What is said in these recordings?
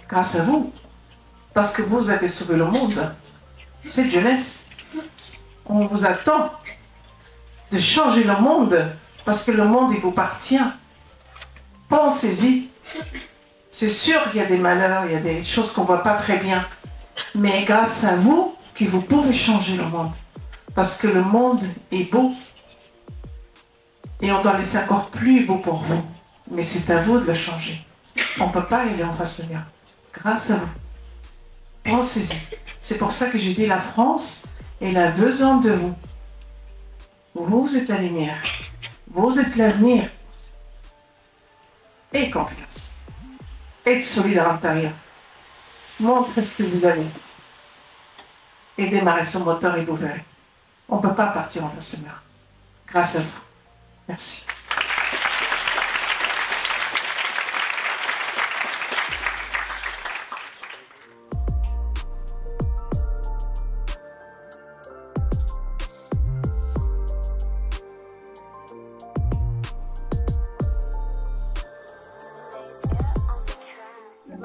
Grâce à vous, parce que vous avez sauvé le monde. Cette jeunesse, on vous attend de changer le monde, parce que le monde, il vous appartient. Pensez-y. C'est sûr qu'il y a des malheurs, il y a des choses qu'on ne voit pas très bien. Mais grâce à vous, que vous pouvez changer le monde. Parce que le monde est beau. Et on doit laisser encore plus beau pour vous. Mais c'est à vous de le changer. On ne peut pas y aller en face de mur. Grâce à vous. Pensez-y. C'est pour ça que je dis la France, elle a besoin de vous. Vous êtes la lumière. Vous êtes l'avenir. Ayez confiance. Être solide à l'intérieur. Montrez ce que vous avez. Et démarrez son moteur et vous verrez. On ne peut pas partir en face de mur. Grâce à vous. Merci.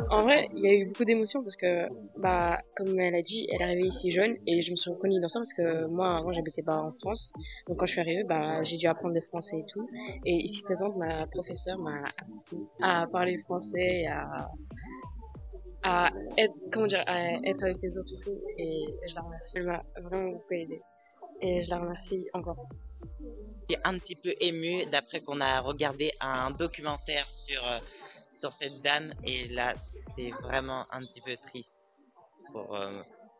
En vrai, il y a eu beaucoup d'émotions parce que, comme elle a dit, elle est arrivée ici jeune et je me suis reconnue dans ça parce que moi, avant, j'habitais pas en France. Donc, quand je suis arrivée, j'ai dû apprendre le français et tout. Et ici présente, ma professeure m'a appris à parler français, à être, à être avec les autres et tout. Et je la remercie. Elle m'a vraiment beaucoup aidée. Et je la remercie encore. J'ai un petit peu ému d'après qu'on a regardé un documentaire sur cette dame et là c'est vraiment un petit peu triste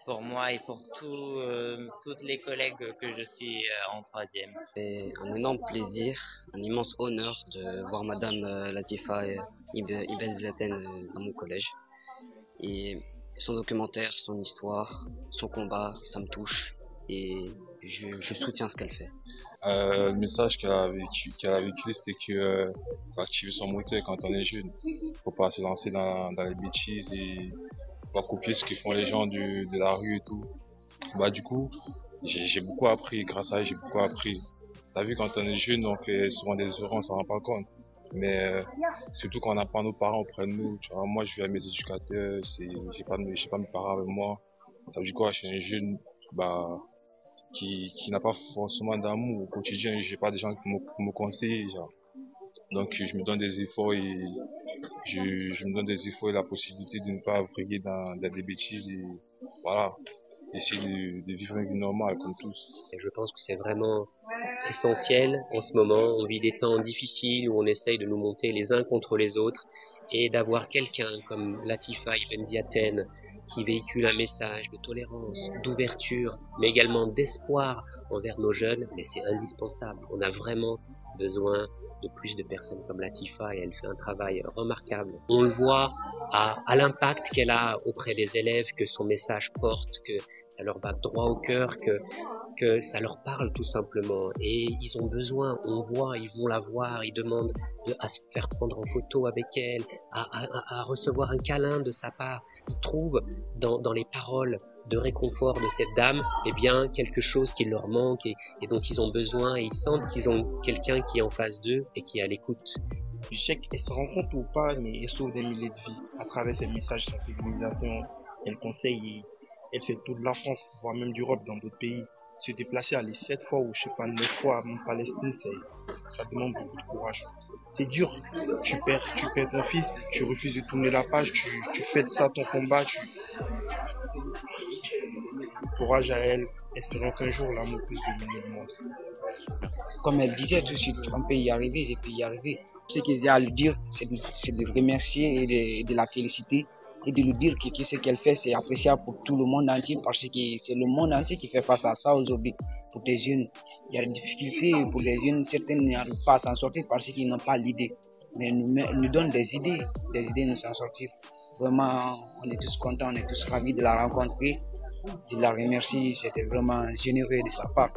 pour moi et pour toutes les collègues que je suis en troisième. C'est un énorme plaisir, un immense honneur de voir Madame Latifa Ibn Zlaten dans mon collège. Et son documentaire, son histoire, son combat, ça me touche et je soutiens ce qu'elle fait. Le message qu'elle a véhiculé, c'était que faut activer son moteur quand on est jeune. Faut pas se lancer dans les bêtises et faut pas copier ce que font les gens de la rue et tout. Du coup, j'ai beaucoup appris. Grâce à elle, j'ai beaucoup appris. T'as vu, quand on est jeune, on fait souvent des erreurs, on s'en rend pas compte. Mais surtout quand on n'a pas nos parents auprès de nous. Tu vois, moi, je vais à mes éducateurs, j'ai pas mes parents avec moi. Ça veut dire quoi? Je suis un jeune, qui n'a pas forcément d'amour au quotidien. J'ai pas des gens qui me conseillent, genre. Donc je me donne des efforts et je me donne des efforts et la possibilité de ne pas vriller dans des bêtises et voilà, essayer de vivre une vie normale comme tous. Et je pense que c'est vraiment essentiel en ce moment. On vit des temps difficiles où on essaye de nous monter les uns contre les autres et d'avoir quelqu'un comme Latifa Ibn Ziaten qui véhicule un message de tolérance, d'ouverture, mais également d'espoir envers nos jeunes, mais c'est indispensable. On a vraiment besoin de plus de personnes comme Latifa et elle fait un travail remarquable. On le voit à l'impact qu'elle a auprès des élèves, que son message porte, que ça leur va droit au cœur, que ça leur parle tout simplement. Et ils ont besoin, on voit, ils vont la voir, ils demandent à se faire prendre en photo avec elle, à recevoir un câlin de sa part. Ils trouvent dans les paroles de réconfort de cette dame, quelque chose qui leur manque et dont ils ont besoin, et ils sentent qu'ils ont quelqu'un qui est en face d'eux et qui est à l'écoute. Je sais qu'elle se rend compte ou pas, mais elle sauve des milliers de vies à travers ses messages de sensibilisation. Elle conseille, elle fait toute la France, voire même d'Europe dans d'autres pays. Se déplacer, aller 7 fois ou 9 fois en Palestine, ça demande beaucoup de courage. C'est dur. Tu perds ton fils, tu refuses de tourner la page, tu fais de ça ton combat, courage à elle, espérons qu'un jour l'amour puisse dominer le monde. Comme elle disait tout de suite, on peut y arriver, je peux y arriver. Ce qu'il y a à lui dire, c'est de remercier et de la féliciter et de lui dire que ce qu'elle fait, c'est appréciable pour tout le monde entier parce que c'est le monde entier qui fait face à ça aujourd'hui. Pour des jeunes, il y a des difficultés pour les jeunes, certains n'arrivent pas à s'en sortir parce qu'ils n'ont pas l'idée. Mais nous donne des idées de nous s'en sortir. Vraiment, on est tous contents, on est tous ravis de la rencontrer. Je la remercie, c'était vraiment généreux de sa part.